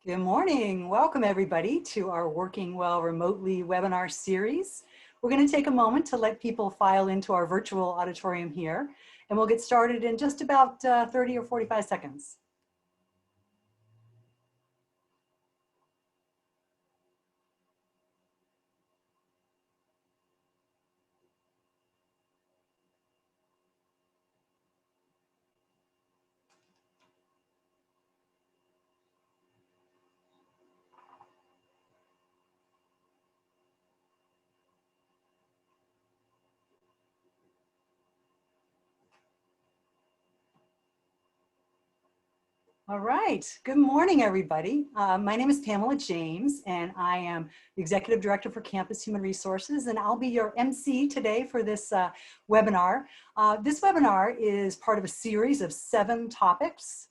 Good morning. Welcome everybody to our Working Well Remotely webinar series. We're going to take a moment to let people file into our virtual auditorium here, and we'll get started in just about 30 or 45 seconds. All right. Good morning, everybody. My name is Pamela James, and I am the Executive Director for Campus Human Resources, and I'll be your MC today for this webinar. This webinar is part of a series of 7 topics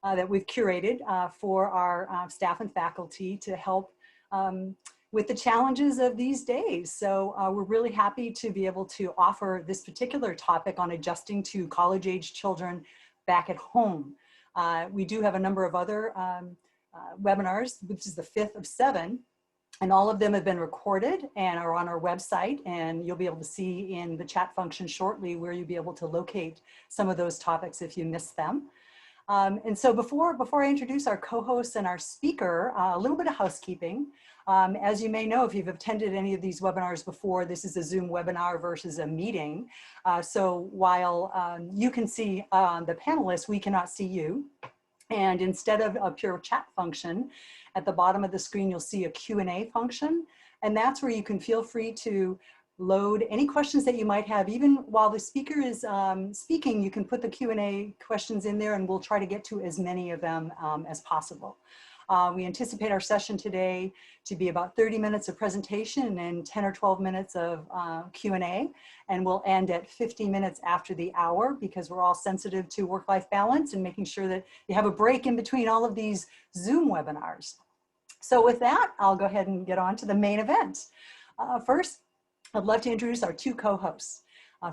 that we've curated for our staff and faculty to help with the challenges of these days. So we're really happy to be able to offer this particular topic on adjusting to college-age children back at home. We do have a number of other webinars, which is the 5th of 7, and all of them have been recorded and are on our website, and you'll be able to see in the chat function shortly where you'll be able to locate some of those topics if you missed them. And so before I introduce our co-hosts and our speaker, a little bit of housekeeping. As you may know, if you've attended any of these webinars before, this is a Zoom webinar versus a meeting. So while you can see the panelists, we cannot see you. And instead of a pure chat function, at the bottom of the screen, you'll see a Q&A function. And that's where you can feel free to load any questions that you might have. Even while the speaker is speaking, you can put the Q&A questions in there and we'll try to get to as many of them as possible. We anticipate our session today to be about 30 minutes of presentation and 10 or 12 minutes of Q&A, and we'll end at 50 minutes after the hour because we're all sensitive to work-life balance and making sure that you have a break in between all of these Zoom webinars. So with that, I'll go ahead and get on to the main event. First, I'd love to introduce our 2 co-hosts.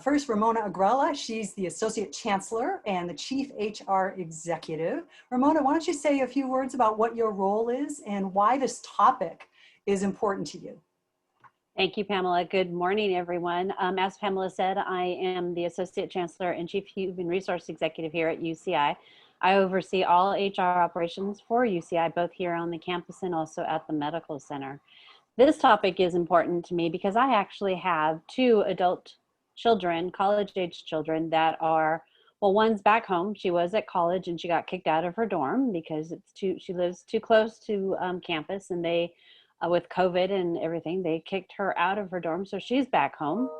First, Ramona Agrela. She's the Associate Chancellor and the Chief HR Executive. Ramona, why don't you say a few words about what your role is and why this topic is important to you? Thank you, Pamela. Good morning, everyone. As Pamela said, I am the Associate Chancellor and Chief Human Resource Executive here at UCI. I oversee all HR operations for UCI, both here on the campus and also at the medical center. This topic is important to me because I actually have 2 adult children, college-age children that are, well, one's back home. She was at college and she got kicked out of her dorm because she lives too close to campus, and they, with COVID and everything, they kicked her out of her dorm. So she's back home.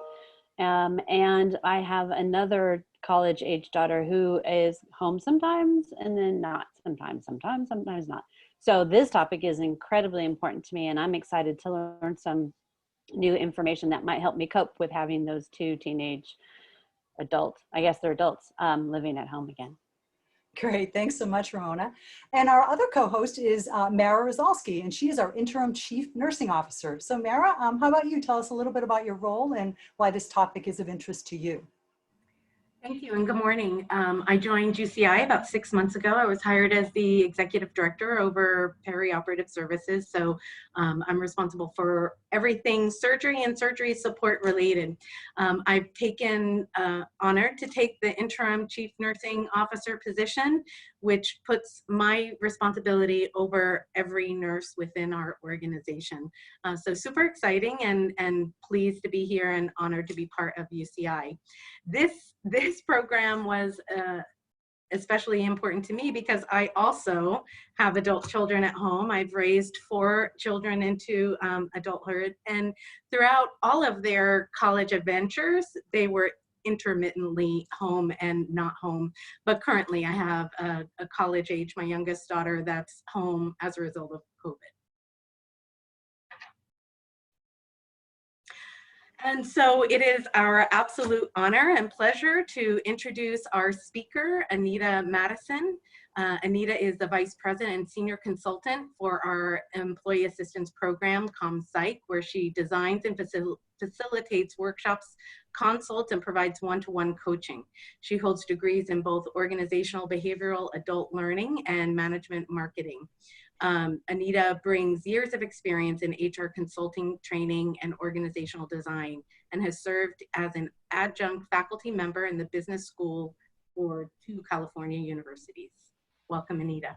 And I have another college-age daughter who is home sometimes and then not sometimes not. So this topic is incredibly important to me, and I'm excited to learn some new information that might help me cope with having those 2 teenage adults, I guess they're adults, living at home again. Great, thanks so much, Ramona. And our other co-host is Mara Rosalsky, and she is our Interim Chief Nursing Officer. So Mara, how about you tell us a little bit about your role and why this topic is of interest to you? Thank you and good morning. I joined UCI about 6 months ago. I was hired as the Executive Director over perioperative services. So I'm responsible for everything surgery and surgery support related. I've taken honor to take the Interim Chief Nursing Officer position, which puts my responsibility over every nurse within our organization. So super exciting and pleased to be here and honored to be part of UCI. This program was especially important to me because I also have adult children at home. I've raised 4 children into adulthood, and throughout all of their college adventures, they were intermittently home and not home. But currently I have a college age, my youngest daughter, that's home as a result of COVID. And so it is our absolute honor and pleasure to introduce our speaker, Anita Madison. Anita is the Vice President and Senior Consultant for our Employee Assistance Program, ComPsych, where she designs and facilitates workshops, consults, and provides one-to-one coaching. She holds degrees in both organizational behavioral adult learning and management marketing. Anita brings years of experience in HR consulting, training, and organizational design, and has served as an adjunct faculty member in the business school for 2 California universities. Welcome, Anita.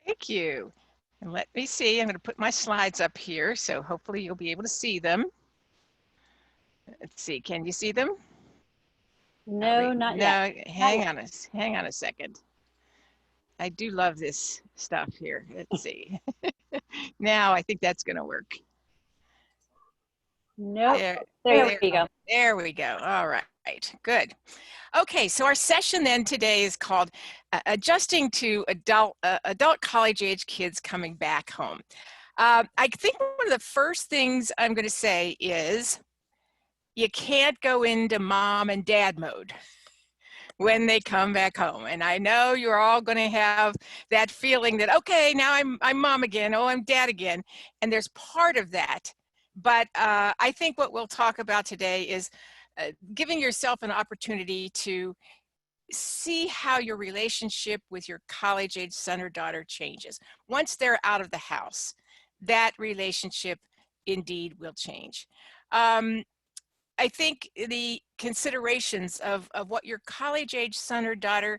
Thank you. And let me see, I'm going to put my slides up here, so hopefully you'll be able to see them. Let's see, can you see them? No, not yet. No, hang on a second. I do love this stuff here. Let's see. Now I think that's going to work. Nope. There we go. There we go. All right. Good. Okay, so our session then today is called Adjusting to Adult College Age Kids Coming Back Home. I think one of the first things I'm going to say is you can't go into mom and dad mode when they come back home. And I know you're all going to have that feeling that, okay, now I'm mom again, oh, I'm dad again. And there's part of that. But I think what we'll talk about today is giving yourself an opportunity to see how your relationship with your college-age son or daughter changes. Once they're out of the house, that relationship indeed will change. I think the considerations of what your college-age son or daughter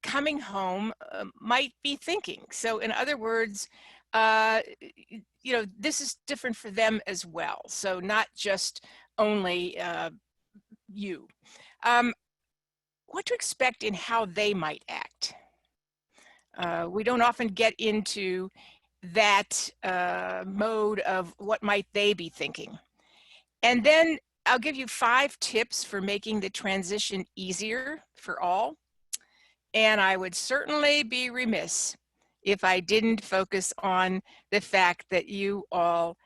coming home might be thinking. So in other words, you know, this is different for them as well. So not just only you. What to expect in how they might act. We don't often get into that mode of what might they be thinking. And then I'll give you 5 tips for making the transition easier for all. And I would certainly be remiss if I didn't focus on the fact that you all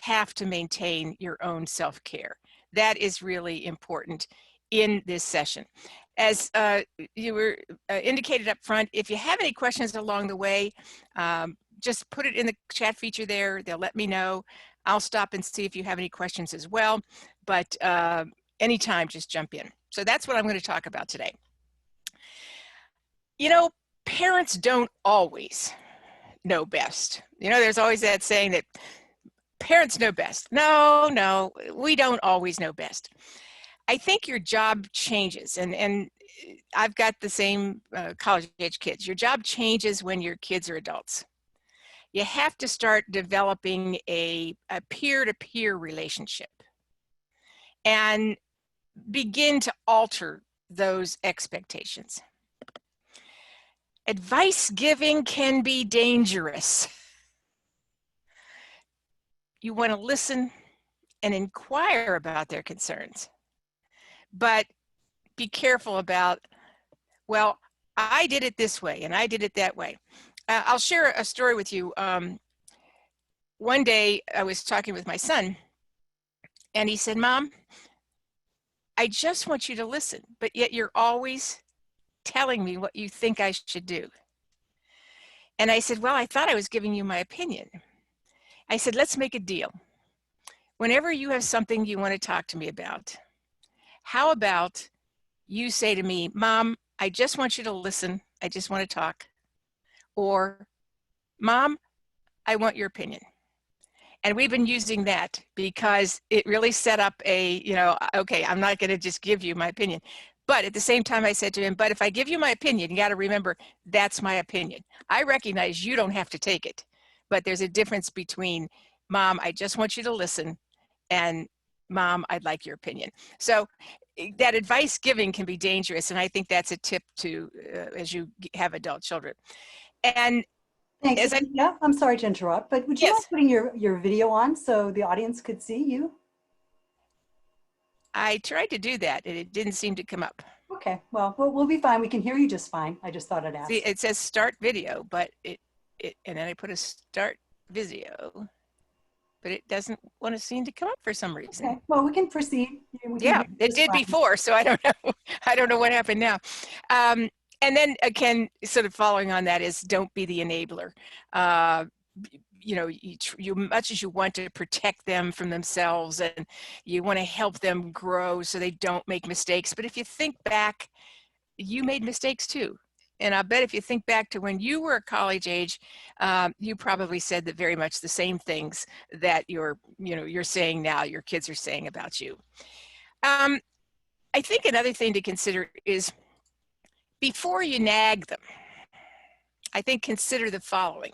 have to maintain your own self-care. That is really important in this session. As you were indicated up front, if you have any questions along the way, just put it in the chat feature there. They'll let me know. I'll stop and see if you have any questions as well. But anytime, just jump in. So that's what I'm going to talk about today. You know, parents don't always know best. You know, there's always that saying that parents know best. No, we don't always know best. I think your job changes, and I've got the same college age kids. Your job changes when your kids are adults. You have to start developing a peer-to-peer relationship and begin to alter those expectations. Advice giving can be dangerous. You want to listen and inquire about their concerns, but be careful about, well, I did it this way and I did it that way. I'll share a story with you. One day I was talking with my son and he said, Mom, I just want you to listen, but yet you're always telling me what you think I should do. And I said, well, I thought I was giving you my opinion. I said, let's make a deal. Whenever you have something you want to talk to me about, how about you say to me, Mom, I just want you to listen. I just want to talk. Or, Mom, I want your opinion. And we've been using that because it really set up a, you know, okay, I'm not going to just give you my opinion. But at the same time, I said to him, but if I give you my opinion, you got to remember, that's my opinion. I recognize you don't have to take it, but there's a difference between, Mom, I just want you to listen, and Mom, I'd like your opinion. So that advice giving can be dangerous, and I think that's a tip to as you have adult children. And Thanks. Yeah, I'm sorry to interrupt, but would you mind putting your video on so the audience could see you? I tried to do that and it didn't seem to come up. Okay, well, we'll be fine. We can hear you just fine. I just thought I'd ask. See, it says start video, but and then I put a start video, but it doesn't want to seem to come up for some reason. Okay, well, we can proceed. Yeah, it did before, so I don't know. I don't know what happened now. And then again, sort of following on that is don't be the enabler. You know, you much as you want to protect them from themselves and you want to help them grow so they don't make mistakes. But if you think back, you made mistakes too. And I bet if you think back to when you were college age, you probably said that very much the same things that you're saying now, your kids are saying about you. I think another thing to consider is before you nag them, I think consider the following.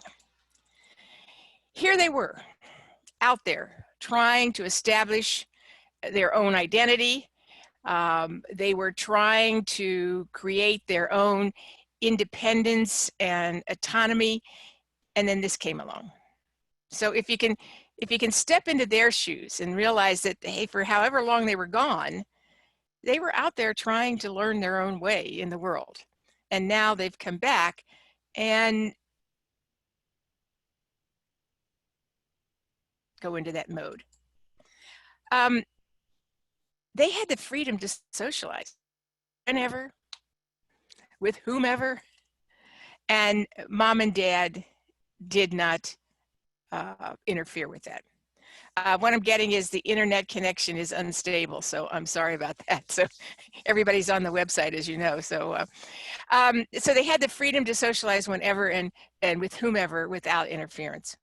Here they were out there trying to establish their own identity. They were trying to create their own independence and autonomy, and then this came along. So if you can step into their shoes and realize that, hey, for however long they were gone, they were out there trying to learn their own way in the world. And now they've come back and go into that mode. They had the freedom to socialize whenever, with whomever, and mom and dad did not interfere with that. What I'm getting is the internet connection is unstable, so I'm sorry about that. So everybody's on the website, as you know. So so they had the freedom to socialize whenever and with whomever without interference.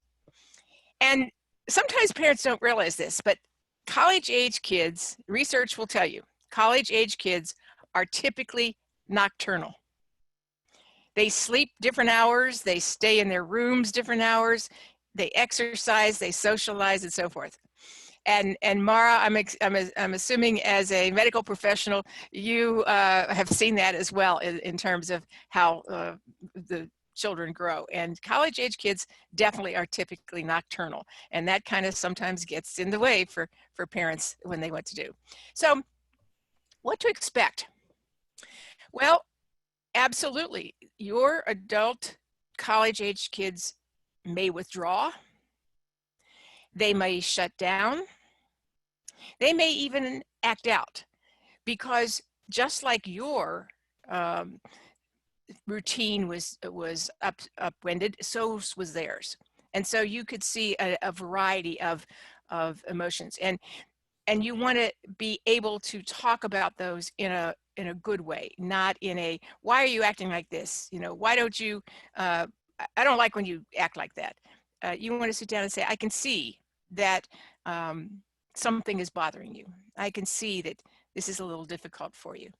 And sometimes parents don't realize this, but college-age kids, research will tell you, college-age kids are typically nocturnal. They sleep different hours, they stay in their rooms different hours, they exercise, they socialize, and so forth. And Mara, I'm assuming as a medical professional, you have seen that as well in terms of how the children grow. And college-age kids definitely are typically nocturnal, and that kind of sometimes gets in the way for parents when they want to do. So, what to expect? Well, absolutely, your adult college-age kids may withdraw. They may shut down. They may even act out, because just like your routine was upended, so was theirs. And so you could see a variety of emotions, and you want to be able to talk about those in a good way, not in a, why are you acting like this? You know, why don't you, I don't like when you act like that. You want to sit down and say, I can see that something is bothering you. I can see that this is a little difficult for you.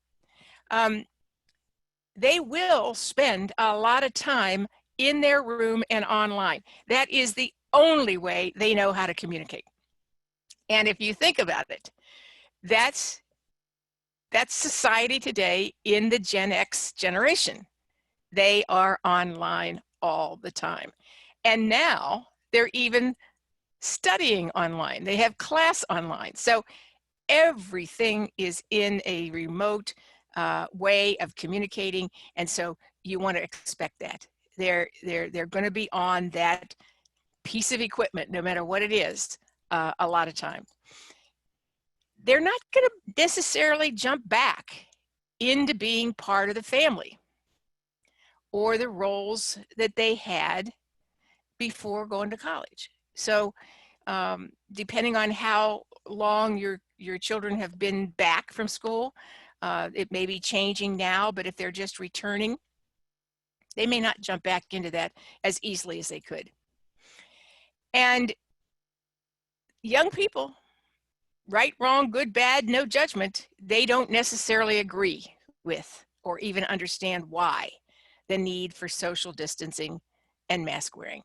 They will spend a lot of time in their room and online. That is the only way they know how to communicate. And if you think about it, that's society today in the Gen X generation. They are online all the time. And now they're even studying online. They have class online. So everything is in a remote way of communicating. And so you want to expect that. They're going to be on that piece of equipment, no matter what it is, a lot of time. They're not going to necessarily jump back into being part of the family or the roles that they had before going to college. So depending on how long your children have been back from school, it may be changing now, but if they're just returning, they may not jump back into that as easily as they could. And young people, right, wrong, good, bad, no judgment, they don't necessarily agree with or even understand why the need for social distancing and mask wearing,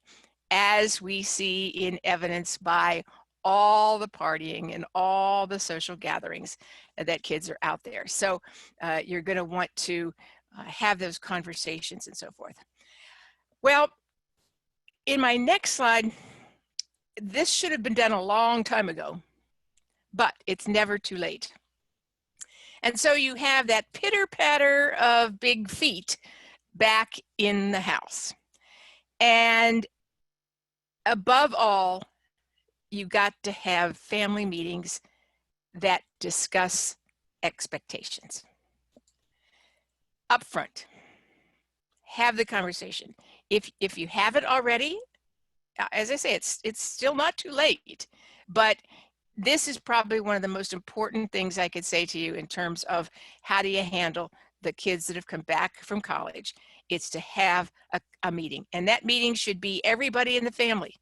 as we see in evidence by all the partying and all the social gatherings that kids are out there. So you're going to want to have those conversations and so forth. Well, in my next slide, this should have been done a long time ago, but it's never too late. And so you have that pitter patter of big feet back in the house. And above all, you got to have family meetings that discuss expectations up front. have the conversation. If you haven't already, as I say, it's still not too late, but this is probably one of the most important things I could say to you in terms of how do you handle the kids that have come back from college. It's to have a meeting, and that meeting should be everybody in the family,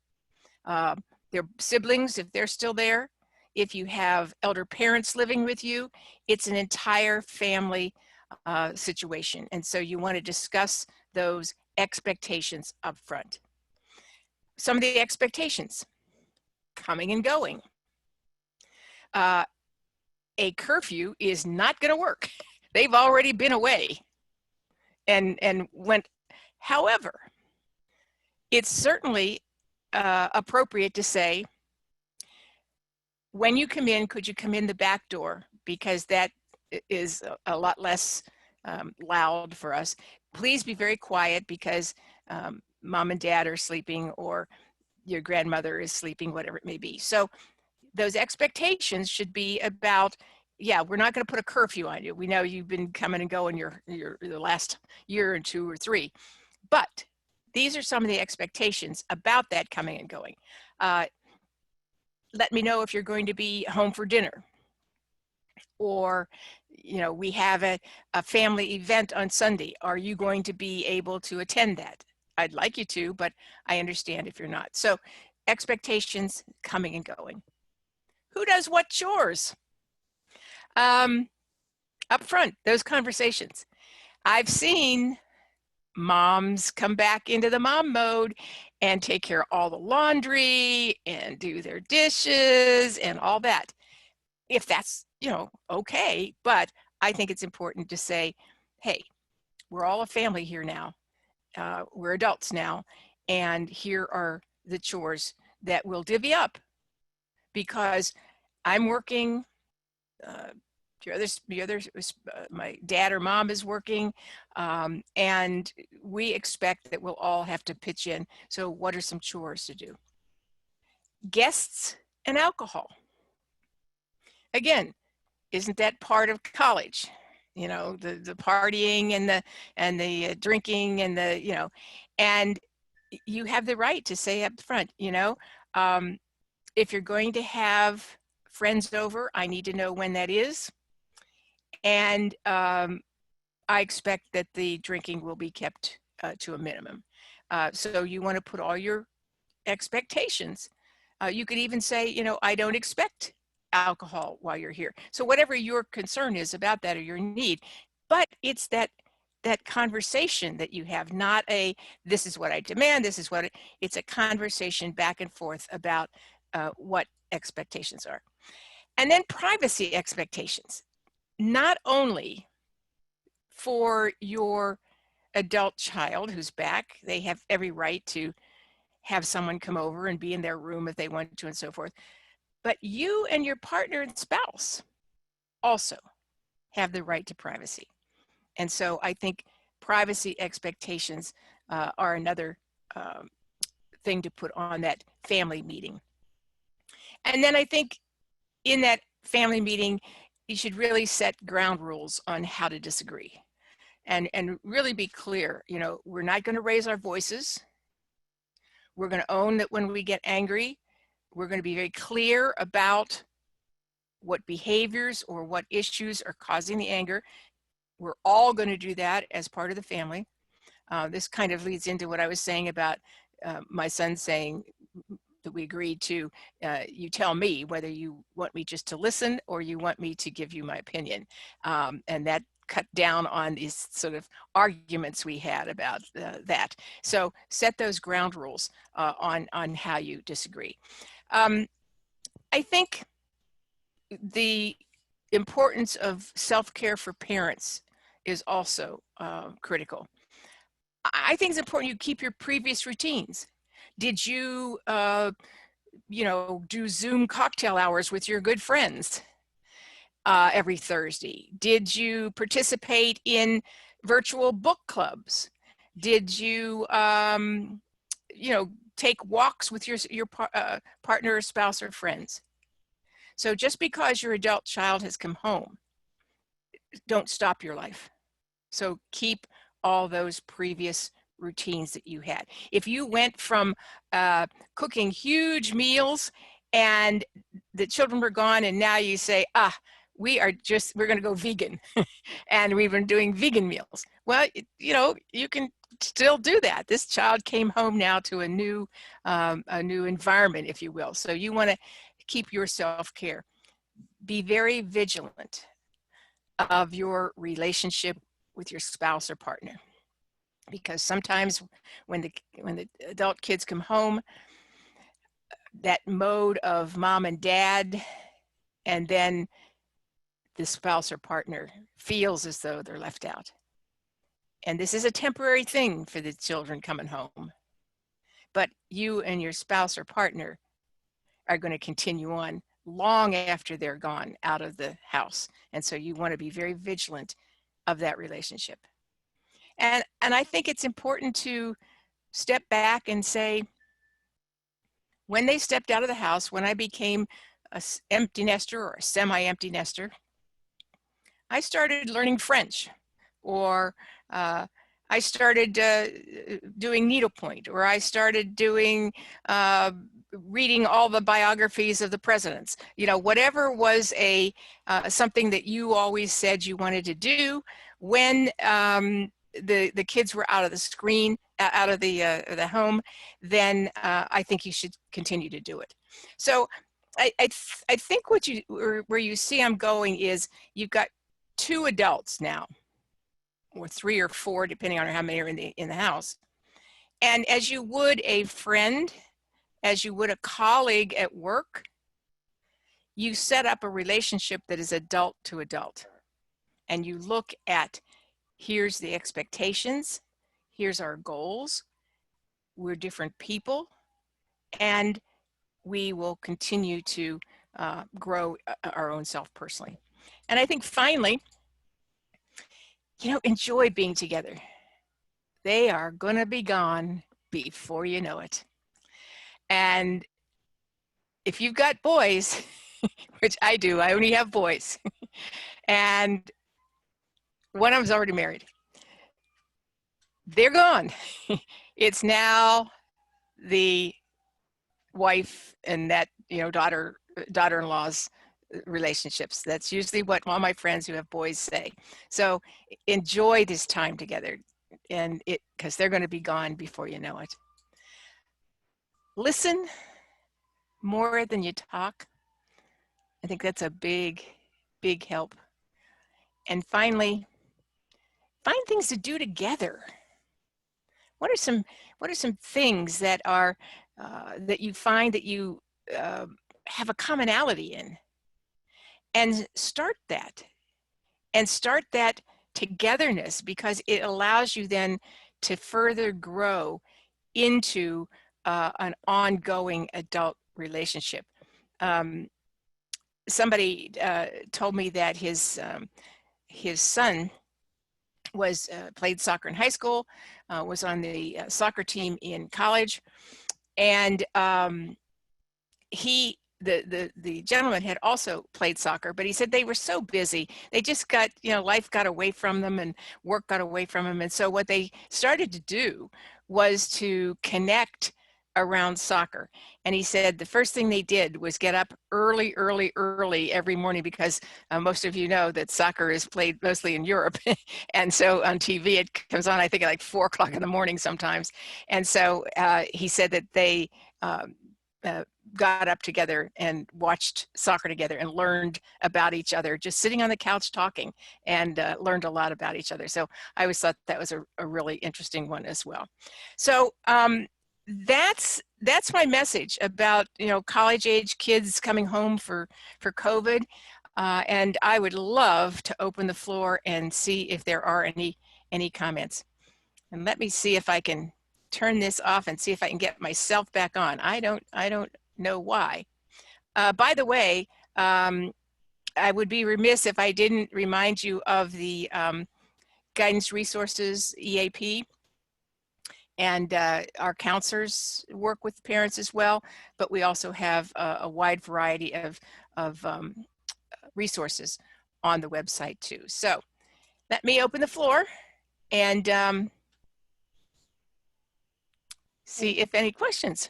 their siblings if they're still there. If you have elder parents living with you, it's an entire family situation, and so you want to discuss those expectations up front. Some of the expectations: coming and going. A curfew is not going to work. They've already been away and went. However, it's certainly appropriate to say, when you come in, could you come in the back door? Because that is a lot less loud for us. Please be very quiet because mom and dad are sleeping, or your grandmother is sleeping, whatever it may be. So those expectations should be about, yeah, we're not going to put a curfew on you. We know you've been coming and going the last year or 2 or 3, but these are some of the expectations about that coming and going. Let me know if you're going to be home for dinner, or we have a family event on Sunday. Are you going to be able to attend that? I'd like you to, but I understand if you're not. So expectations coming and going. Who does what chores? Up front, those conversations. I've seen moms come back into the mom mode and take care of all the laundry and do their dishes and all that. If that's, okay, but I think it's important to say, hey, we're all a family here now. We're adults now, and here are the chores that we'll divvy up, because I'm working, my dad or mom is working, and we expect that we'll all have to pitch in. So what are some chores to do? Guests and alcohol. Again, isn't that part of college? The partying and the drinking and and you have the right to say up front, if you're going to have friends over, I need to know when that is. And I expect that the drinking will be kept to a minimum. So you want to put all your expectations. You could even say, I don't expect alcohol while you're here. So whatever your concern is about that or your need, but it's that conversation that you have, not a, this is what I demand, this is what it's a conversation back and forth about what expectations are. And then privacy expectations, not only for your adult child who's back, they have every right to have someone come over and be in their room if they want to and so forth, but you and your partner and spouse also have the right to privacy. And so I think privacy expectations are another thing to put on that family meeting. And then I think in that family meeting, you should really set ground rules on how to disagree, and really be clear. We're not going to raise our voices. We're going to own that when we get angry. We're going to be very clear about what behaviors or what issues are causing the anger. We're all going to do that as part of the family. This kind of leads into what I was saying about my son saying that we agreed to, you tell me whether you want me just to listen or you want me to give you my opinion. And that cut down on these sort of arguments we had about that. So set those ground rules on how you disagree. I think the importance of self-care for parents is also critical. I think it's important you keep your previous routines. Did you, do Zoom cocktail hours with your good friends every Thursday? Did you participate in virtual book clubs? Did you, take walks with your partner or spouse or friends? So just because your adult child has come home, don't stop your life. So keep all those previous routines that you had. If you went from cooking huge meals and the children were gone, and now you say, we're going to go vegan and we've been doing vegan meals. Well, you know, you can still do that. This child came home now to a new environment, if you will. So you want to keep your self-care. Be very vigilant of your relationship with your spouse or partner, because sometimes when the adult kids come home, that mode of mom and dad, and then the spouse or partner feels as though they're left out. And this is a temporary thing for the children coming home, but you and your spouse or partner are going to continue on long after they're gone out of the house. And so you want to be very vigilant of that relationship. And I think it's important to step back and say, when they stepped out of the house, when I became an empty nester or a semi-empty nester, I started learning French, or I started doing needlepoint, or I started doing reading all the biographies of the presidents. You know, whatever was something that you always said you wanted to do when the kids were out of the screen, out of the home, then I think you should continue to do it. So I think where you see I'm going is you've got 2 adults now, or 3 or 4, depending on how many are in the house. And as you would a friend, as you would a colleague at work, you set up a relationship that is adult to adult. And you look at, here's the expectations, here's our goals, we're different people, and we will continue to grow our own self personally. And I think finally, you know, enjoy being together. They are gonna be gone before you know it. And if you've got boys, which I do, I only have boys, and one of them's already married, they're gone. It's now the wife and that, you know, daughter-in-law's relationships. That's usually what all my friends who have boys say. So enjoy this time together, and because they're going to be gone before you know it. Listen more than you talk. I think that's a big help. And finally, find things to do together. What are some things that are that you find that you have a commonality in? And start that togetherness, because it allows you then to further grow into an ongoing adult relationship. Somebody told me that his son was played soccer in high school, was on the soccer team in college, and the gentleman had also played soccer, but he said they were so busy. They just got, you know, life got away from them and work got away from them. And so what they started to do was to connect around soccer. And he said the first thing they did was get up early every morning, because most of you know that soccer is played mostly in Europe. And so on TV, it comes on, I think, at like 4 o'clock in the morning sometimes. And so he said that they got up together and watched soccer together and learned about each other, just sitting on the couch talking, and learned a lot about each other. So I always thought that was a really interesting one as well. So that's my message about, you know, college age kids coming home for COVID. And I would love to open the floor and see if there are any comments. And let me see if I can turn this off and see if I can get myself back on. I don't know why. By the way, I would be remiss if I didn't remind you of the Guidance Resources EAP. And our counselors work with parents as well, but we also have a wide variety of resources on the website too. So let me open the floor and see if any questions.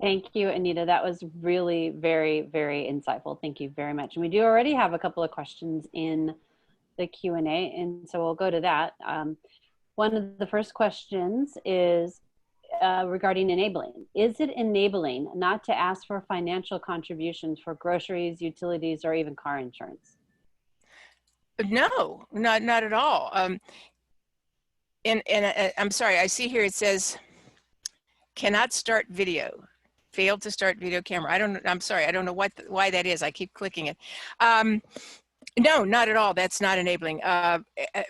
Thank you, Anita. That was really very, very insightful. Thank you very much. And we do already have a couple of questions in the Q&A, and so we'll go to that. One of the first questions is regarding enabling. Is it enabling not to ask for financial contributions for groceries, utilities, or even car insurance? No, not at all. And I'm sorry, I see here it says cannot start video, failed to start video camera. I'm sorry, I don't know why that is. I keep clicking it. No, not at all. That's not enabling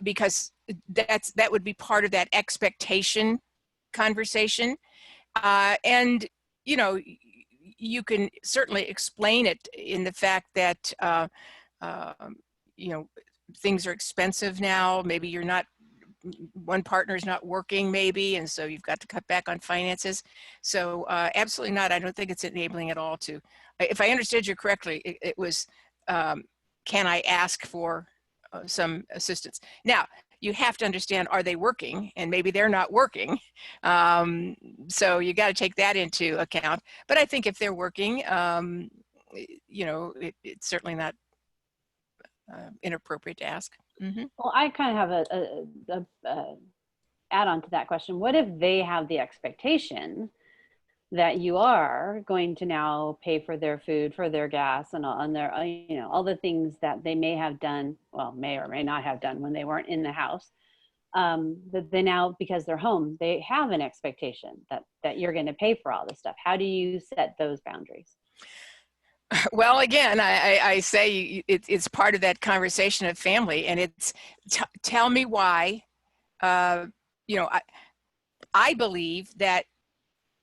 because that would be part of that expectation conversation. And, you know, you can certainly explain it in the fact that, you know, things are expensive now. Maybe you're not, one partner is not working maybe, and so you've got to cut back on finances. So absolutely not. I don't think it's enabling at all to, if I understood you correctly, it was, can I ask for some assistance? Now, you have to understand, are they working? And maybe they're not working. So you got to take that into account. But I think if they're working, you know, it's certainly not inappropriate to ask. Mm-hmm. Well, I kind of have a add-on to that question. What if they have the expectation that you are going to now pay for their food, for their gas, and on their, you know, all the things that they may have done, well, may or may not have done when they weren't in the house, that they now, because they're home, they have an expectation that you're going to pay for all this stuff. How do you set those boundaries? Well, again, I say it's part of that conversation of family, and it's tell me why. You know, I believe that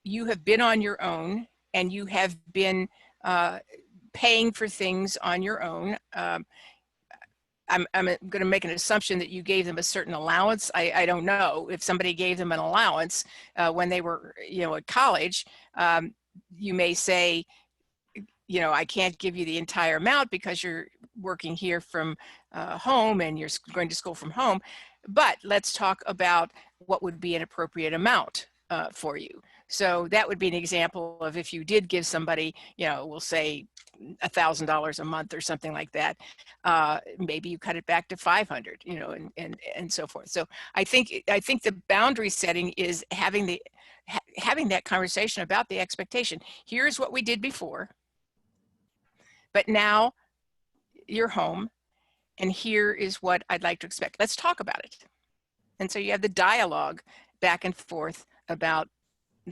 you have been on your own and you have been paying for things on your own. I'm going to make an assumption that you gave them a certain allowance. I don't know if somebody gave them an allowance when they were, you know, at college. You may say, you know, I can't give you the entire amount because you're working here from home and you're going to school from home. But let's talk about what would be an appropriate amount for you. So that would be an example of if you did give somebody, you know, we'll say $1,000 a month or something like that. Maybe you cut it back to 500, you know, and so forth. So I think the boundary setting is having that conversation about the expectation. Here's what we did before, but now you're home, and here is what I'd like to expect. Let's talk about it. And so you have the dialogue back and forth about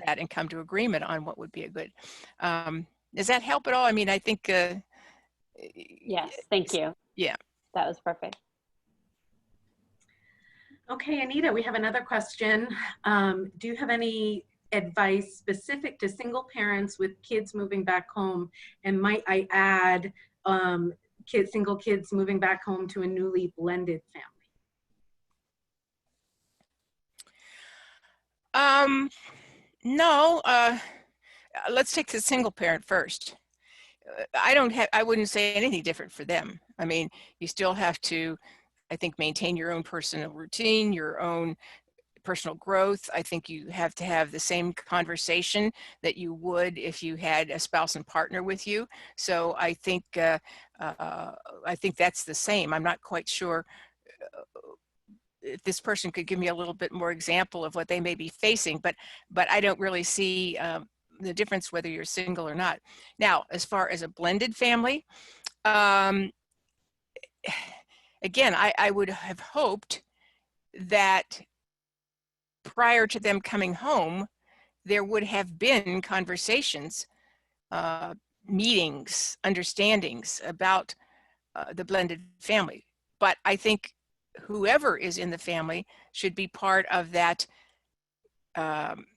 that and come to agreement on what would be a good. Does that help at all? I mean, I think. Yes, thank you. Yeah. That was perfect. Okay, Anita, we have another question. Do you have any advice specific to single parents with kids moving back home? And might I add single kids moving back home to a newly blended family? No, let's take the single parent first. I wouldn't say anything different for them. I mean, you still have to, I think, maintain your own personal routine, your own personal growth. I think you have to have the same conversation that you would if you had a spouse and partner with you. So I think that's the same. I'm not quite sure if this person could give me a little bit more example of what they may be facing, but I don't really see the difference whether you're single or not. Now, as far as a blended family, again, I would have hoped that prior to them coming home, there would have been conversations, meetings, understandings about the blended family. But I think whoever is in the family should be part of that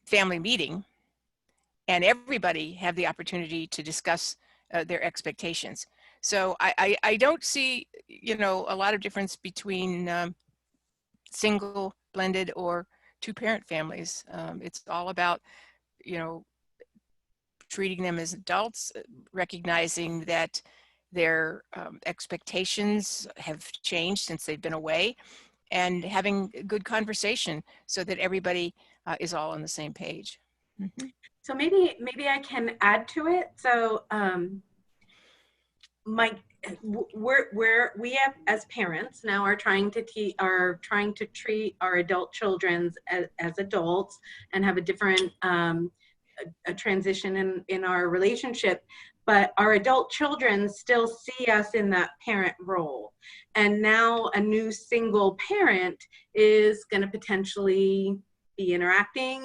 family meeting, and everybody have the opportunity to discuss their expectations. So I don't see, you know, a lot of difference between single, blended, or two-parent families. It's all about, you know, treating them as adults, recognizing that their expectations have changed since they've been away, and having good conversation so that everybody is all on the same page. Mm-hmm. So maybe I can add to it. So we have, as parents now, are trying to treat our adult children as adults and have a different a transition in our relationship, but our adult children still see us in that parent role. And now a new single parent is going to potentially be interacting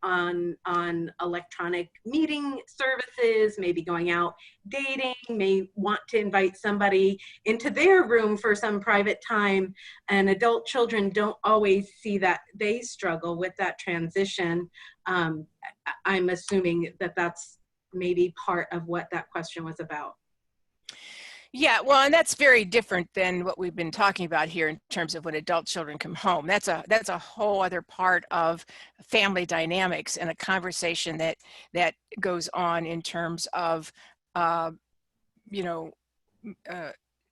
on electronic meeting services, maybe going out dating, may want to invite somebody into their room for some private time, and adult children don't always see that. They struggle with that transition. I'm assuming that that's maybe part of what that question was about. Yeah, well, and that's very different than what we've been talking about here in terms of when adult children come home. That's a whole other part of family dynamics and a conversation that goes on in terms of, you know,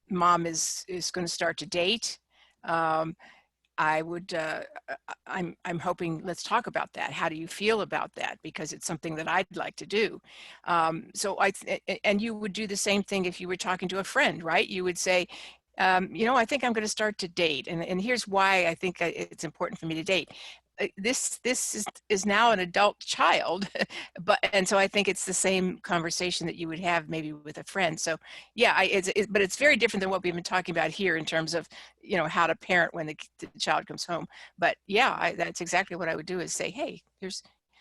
mom is going to start to date. I would, I'm hoping, let's talk about that. How do you feel about that? Because it's something that I'd like to do. So and you would do the same thing if you were talking to a friend, right? You would say, you know, I think I'm going to start to date. And here's why I think it's important for me to date. This is now an adult child, and so I think it's the same conversation that you would have maybe with a friend. So yeah, but it's very different than what we've been talking about here in terms of, you know, how to parent when the child comes home. But yeah, that's exactly what I would do, is say, hey,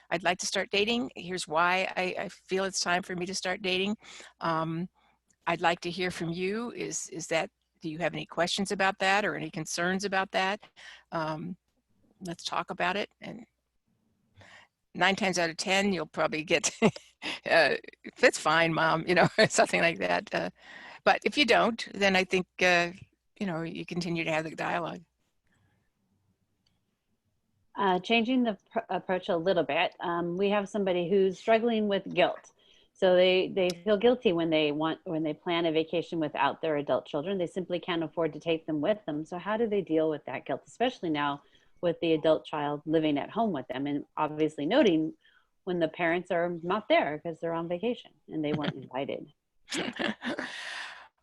I'd like to start dating. Here's why I feel it's time for me to start dating. I'd like to hear from you. Do you have any questions about that or any concerns about that? Let's talk about it. And 9 times out of 10, you'll probably get, that's fine, mom, you know, something like that. But if you don't, then I think, you know, you continue to have the dialogue. Changing the approach a little bit, we have somebody who's struggling with guilt. So they feel guilty when they plan a vacation without their adult children. They simply can't afford to take them with them. So how do they deal with that guilt, especially now with the adult child living at home with them, and obviously noting when the parents are not there because they're on vacation and they weren't invited?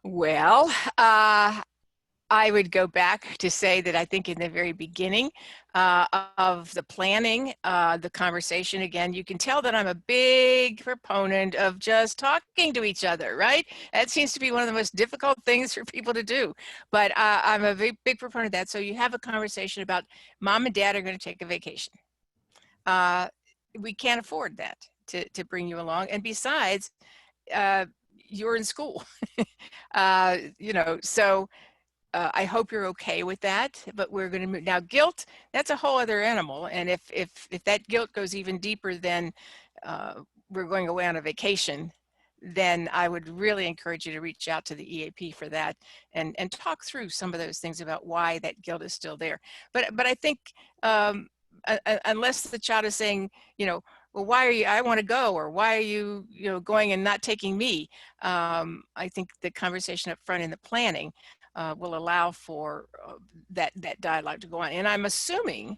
Well, I would go back to say that I think in the very beginning of the planning, the conversation, again, you can tell that I'm a big proponent of just talking to each other, right? That seems to be one of the most difficult things for people to do, but I'm a big proponent of that. So you have a conversation about mom and dad are going to take a vacation. We can't afford that to bring you along. And besides, you're in school, you know, so I hope you're okay with that, but we're going to move. Now, guilt, that's a whole other animal. And if that guilt goes even deeper than we're going away on a vacation, then I would really encourage you to reach out to the EAP for that and talk through some of those things about why that guilt is still there. But I think unless the child is saying, you know, well, why are you, I want to go, or why are you, you know, going and not taking me? I think the conversation up front in the planning will allow for that dialogue to go on. And I'm assuming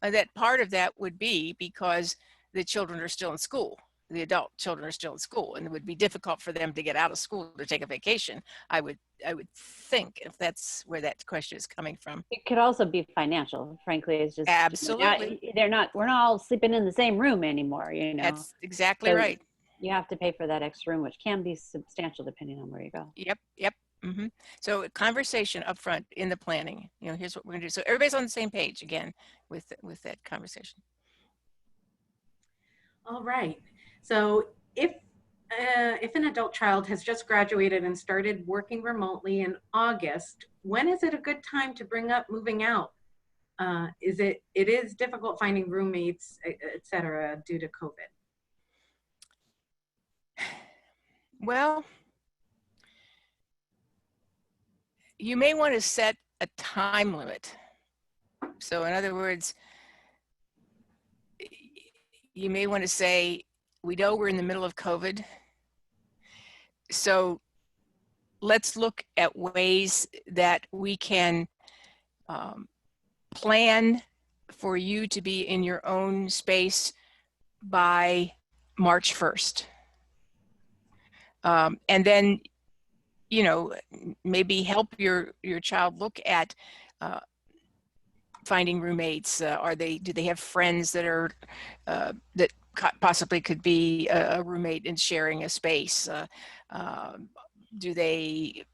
that part of that would be because the children are still in school. The adult children are still in school, and it would be difficult for them to get out of school to take a vacation. I would think, if that's where that question is coming from. It could also be financial. Frankly, it's just absolutely, we're not all sleeping in the same room anymore. You know, that's exactly right. You have to pay for that extra room, which can be substantial depending on where you go. Yep. Mm-hmm. So conversation up front in the planning. You know, here's what we're gonna do. So everybody's on the same page again with that conversation. All right. So if an adult child has just graduated and started working remotely in August, when is it a good time to bring up moving out? It is difficult finding roommates, et cetera, due to COVID. Well, you may want to set a time limit. So in other words, you may want to say, we know we're in the middle of COVID, so let's look at ways that we can plan for you to be in your own space by March 1st. And then, you know, maybe help your child look at finding roommates. Do they have friends that are that possibly could be a roommate and sharing a space? Do they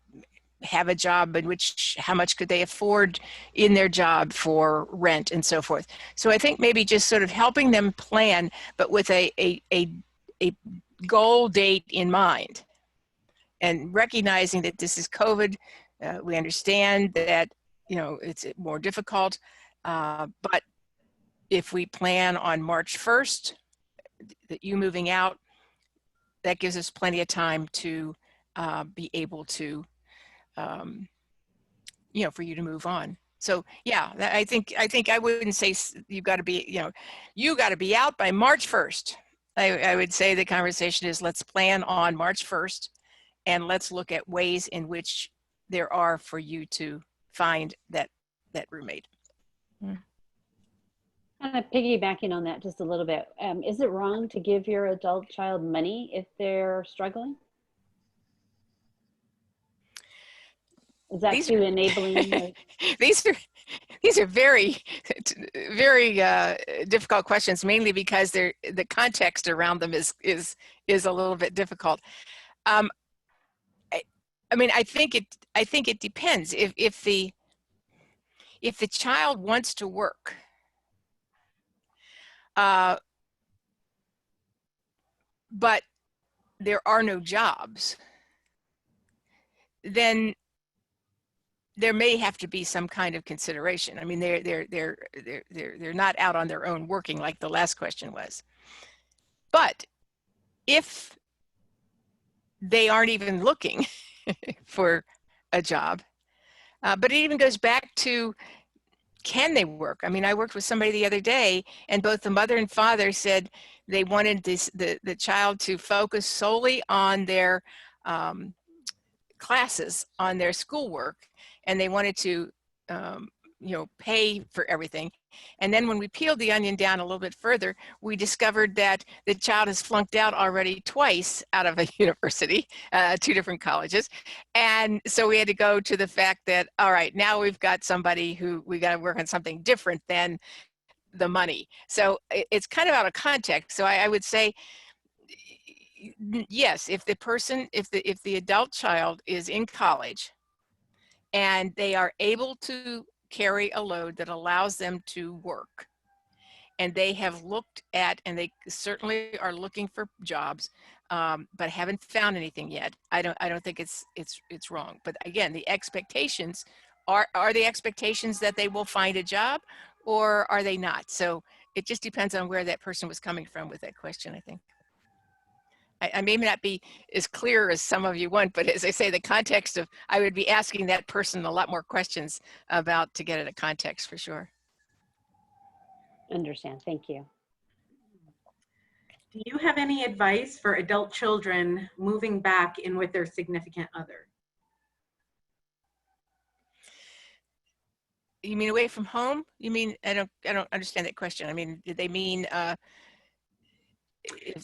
have a job in which, how much could they afford in their job for rent and so forth? So I think maybe just sort of helping them plan, but with a goal date in mind, and recognizing that this is COVID. We understand that, you know, it's more difficult, but if we plan on March 1st, that you moving out, that gives us plenty of time to be able to, you know, for you to move on. So yeah, I think I wouldn't say you've got to be, you know, you got to be out by March 1st. I would say the conversation is, let's plan on March 1st, and let's look at ways in which there are for you to find that roommate. Kind of piggybacking on that just a little bit. Is it wrong to give your adult child money if they're struggling? Is that too enabling? These are very, very difficult questions, mainly because the context around them is a little bit difficult. I mean, I think it depends. If the child wants to work, but there are no jobs, then there may have to be some kind of consideration. I mean, they're not out on their own working like the last question was. But if they aren't even looking for a job, but it even goes back to, can they work? I mean, I worked with somebody the other day, and both the mother and father said they wanted the child to focus solely on their classes, on their schoolwork, and they wanted to you know, pay for everything. And then when we peeled the onion down a little bit further, we discovered that the child has flunked out already twice out of a university, 2 different colleges. And so we had to go to the fact that, all right, now we've got somebody who we got to work on something different than the money. So it's kind of out of context. So I would say, yes, if the adult child is in college and they are able to carry a load that allows them to work, and they have looked at, and they certainly are looking for jobs, but haven't found anything yet, I don't think it's wrong. But again, the expectations are the expectations that they will find a job, or are they not? So it just depends on where that person was coming from with that question, I think. I may not be as clear as some of you want, but as I say, the context of, I would be asking that person a lot more questions about to get at a context for sure. Understand. Thank you. Do you have any advice for adult children moving back in with their significant other? You mean away from home? You mean, I don't understand that question. I mean, did they mean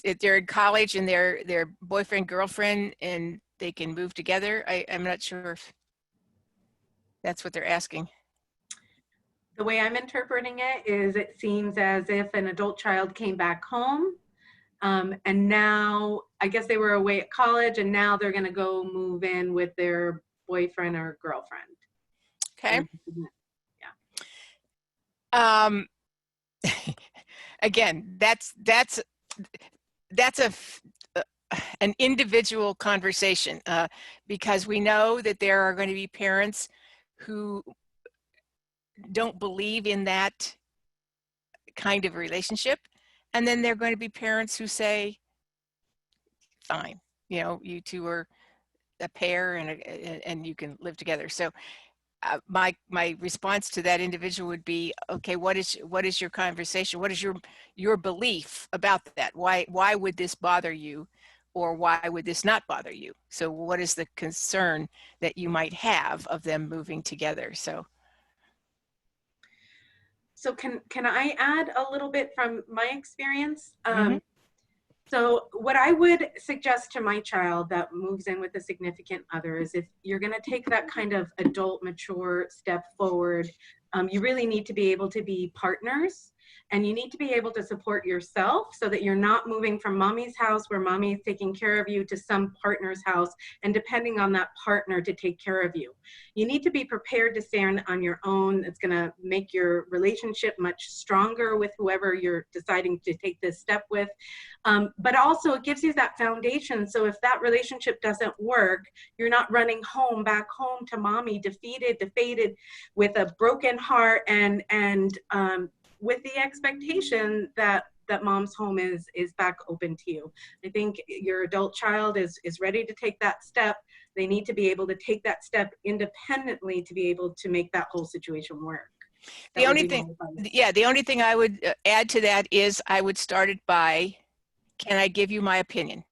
if they're in college and they're boyfriend, girlfriend, and they can move together? I'm not sure if that's what they're asking. The way I'm interpreting it is, it seems as if an adult child came back home, and now I guess they were away at college, and now they're going to go move in with their boyfriend or girlfriend. Okay. Yeah. Again, that's an individual conversation, because we know that there are going to be parents who don't believe in that kind of relationship, and then there are going to be parents who say, fine, you know, you two are a pair and you can live together. So my response to that individual would be, okay, what is your conversation? What is your belief about that? Why would this bother you, or why would this not bother you? So what is the concern that you might have of them moving together? So So can I add a little bit from my experience? Mhm. So what I would suggest to my child that moves in with a significant other is, if you're going to take that kind of adult, mature step forward, you really need to be able to be partners, and you need to be able to support yourself so that you're not moving from mommy's house where mommy is taking care of you to some partner's house and depending on that partner to take care of you. You need to be prepared to stand on your own. It's going to make your relationship much stronger with whoever you're deciding to take this step with. But also it gives you that foundation. So if that relationship doesn't work, you're not running back home to mommy, defeated, with a broken heart, and with the expectation that mom's home is back open to you. I think your adult child is ready to take that step. They need to be able to take that step independently to be able to make that whole situation work. The only thing I would add to that is I would start it by, can I give you my opinion?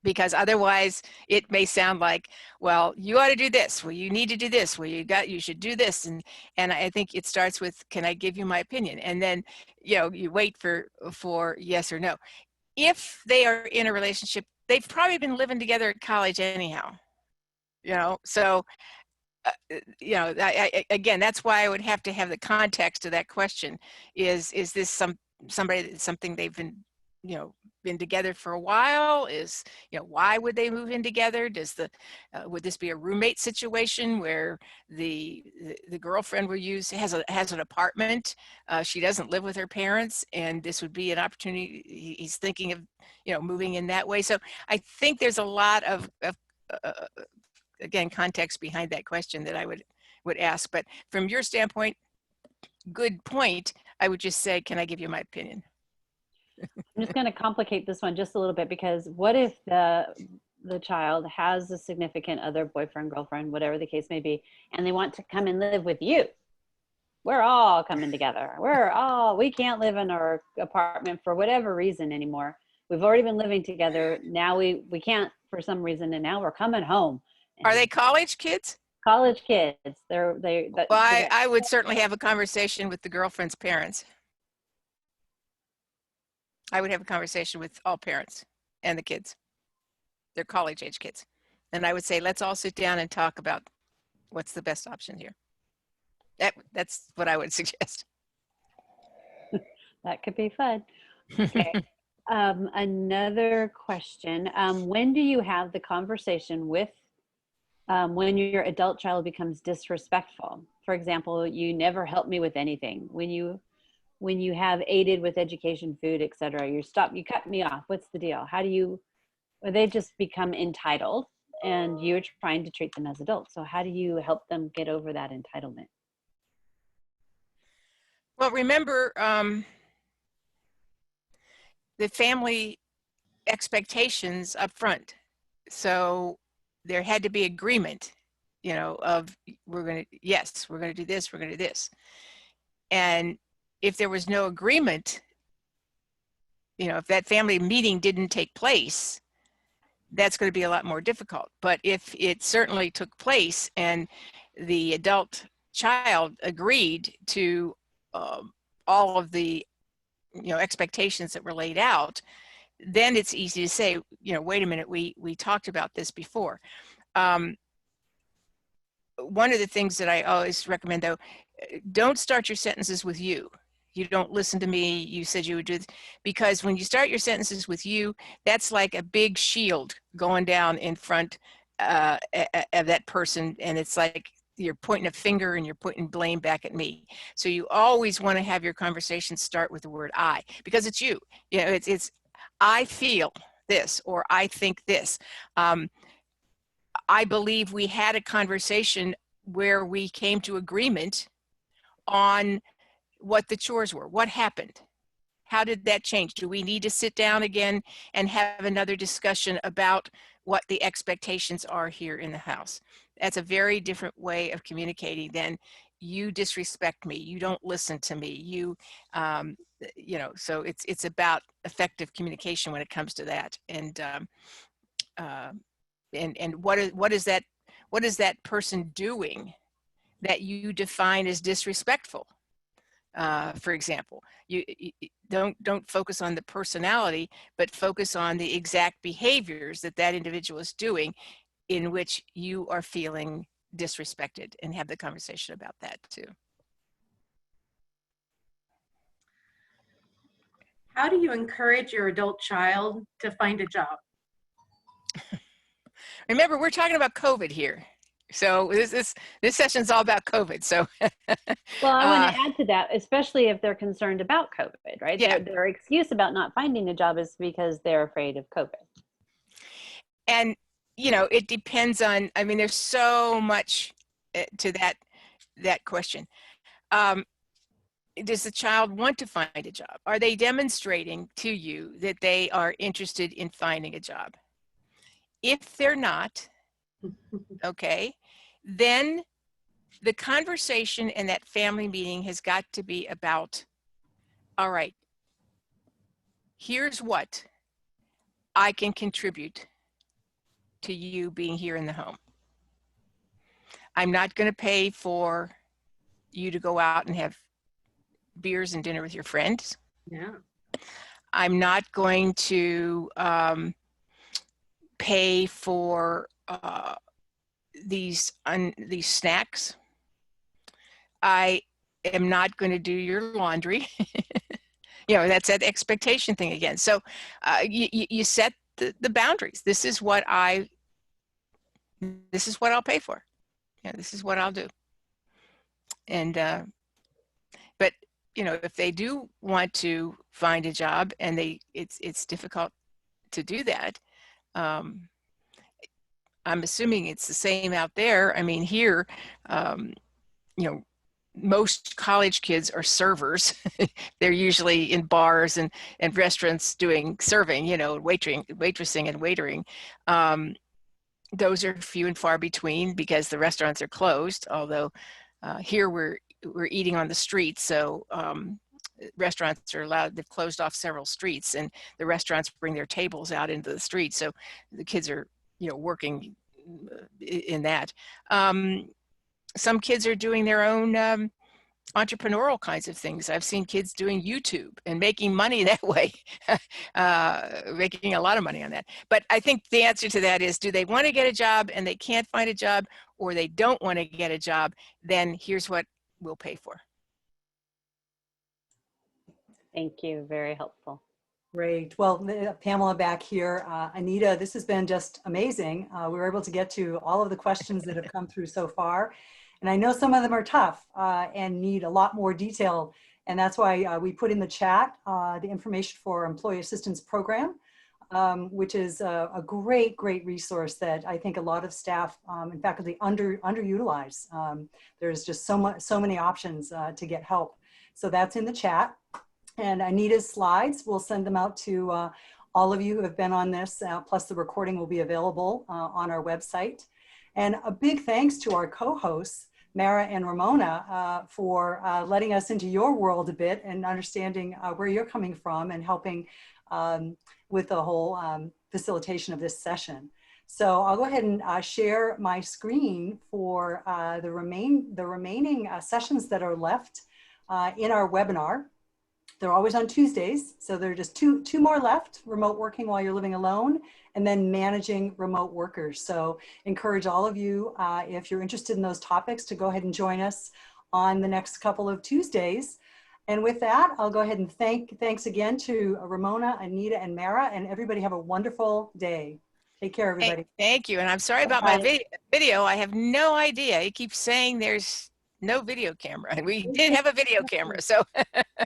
Because otherwise it may sound like, well, you ought to do this. Well, you need to do this. Well, you should do this. And I think it starts with, can I give you my opinion? And then, you wait for yes or no. If they are in a relationship, they've probably been living together at college anyhow, so, again, that's why I would have to have the context of that question. Is this something they've been, been together for a while? Why would they move in together? Would this be a roommate situation where the girlfriend has an apartment? She doesn't live with her parents, and this would be an opportunity. He's thinking of, moving in that way. So I think there's a lot of again, context behind that question that I would ask. But from your standpoint, good point. I would just say, can I give you my opinion? I'm just going to complicate this one just a little bit, because what if the child has a significant other, boyfriend, girlfriend, whatever the case may be, and they want to come and live with you? We're all coming together. We can't live in our apartment for whatever reason anymore. We've already been living together. Now we can't for some reason, and now we're coming home. Are they college kids? College kids. I would certainly have a conversation with the girlfriend's parents. I would have a conversation with all parents and the kids. They're college age kids. And I would say, let's all sit down and talk about what's the best option here. That's what I would suggest. That could be fun. Okay. Another question. When do you have the conversation with when your adult child becomes disrespectful? For example, you never help me with anything. When you have aided with education, food, etc., you cut me off. What's the deal? Or they just become entitled, and you're trying to treat them as adults. So how do you help them get over that entitlement? Well, remember, the family expectations up front. So there had to be agreement, of we're going to do this, we're going to do this. And if there was no agreement, if that family meeting didn't take place, that's going to be a lot more difficult. But if it certainly took place and the adult child agreed to all of the expectations that were laid out, then it's easy to say, wait a minute, we talked about this before. One of the things that I always recommend, though, don't start your sentences with you. You don't listen to me, you said you would do this. Because when you start your sentences with you, that's like a big shield going down in front of that person, and it's like you're pointing a finger and you're putting blame back at me. So you always want to have your conversation start with the word I, because it's you. It's I feel this, or I think this. I believe we had a conversation where we came to agreement on what the chores were. What happened? How did that change? Do we need to sit down again and have another discussion about what the expectations are here in the house? That's a very different way of communicating than you disrespect me, you don't listen to me, so it's about effective communication when it comes to that. And what is that person doing that you define as disrespectful? for example. You don't focus on the personality, but focus on the exact behaviors that that individual is doing in which you are feeling disrespected, and have the conversation about that too. How do you encourage your adult child to find a job? Remember, we're talking about COVID here. So this session is all about COVID. So Well, I want to add to that, especially if they're concerned about COVID, right? Yeah. Their excuse about not finding a job is because they're afraid of COVID. And, you know, it depends on, I mean, there's so much to that question. Does the child want to find a job? Are they demonstrating to you that they are interested in finding a job? If they're not, okay, then the conversation in that family meeting has got to be about, all right, here's what I can contribute to you being here in the home. I'm not going to pay for you to go out and have beers and dinner with your friends. Yeah. I'm not going to pay for these snacks. I am not going to do your laundry. You know, that's that expectation thing again. So you set the boundaries. This is what I'll pay for. Yeah, this is what I'll do. And but you know, if they do want to find a job and it's difficult to do that, I'm assuming it's the same out there. I mean, here, you know, most college kids are servers. They're usually in bars and restaurants doing serving, you know, waitressing and waitering. Those are few and far between because the restaurants are closed. Although here we're eating on the streets, so restaurants are allowed. They've closed off several streets, and the restaurants bring their tables out into the street. So the kids are, you know, working in that. Some kids are doing their own entrepreneurial kinds of things. I've seen kids doing YouTube and making money that way, making a lot of money on that. But I think the answer to that is, do they want to get a job and they can't find a job, or they don't want to get a job? Then here's what we'll pay for. Thank you. Very helpful. Great. Well, Pamela back here. Anita, this has been just amazing. We were able to get to all of the questions that have come through so far. And I know some of them are tough and need a lot more detail. And that's why we put in the chat the information for Employee Assistance Program, which is a great resource that I think a lot of staff and faculty underutilize. There's just so many options to get help. So that's in the chat. And Anita's slides, we'll send them out to all of you who have been on this, plus the recording will be available on our website. And a big thanks to our co-hosts, Mara and Ramona, for letting us into your world a bit and understanding where you're coming from and helping with the whole facilitation of this session. So I'll go ahead and share my screen for the remaining sessions that are left in our webinar. They're always on Tuesdays, so there are just two more left: remote working while you're living alone, and then managing remote workers. So encourage all of you, if you're interested in those topics, to go ahead and join us on the next couple of Tuesdays. And with that, I'll go ahead and thanks again to Ramona, Anita, and Mara, and everybody have a wonderful day. Take care, everybody. Hey, thank you. And I'm sorry about my video. I have no idea. It keeps saying there's no video camera, and we did have a video camera. So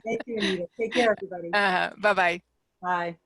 Thank you, Anita. Take care, everybody. Bye-bye. Bye.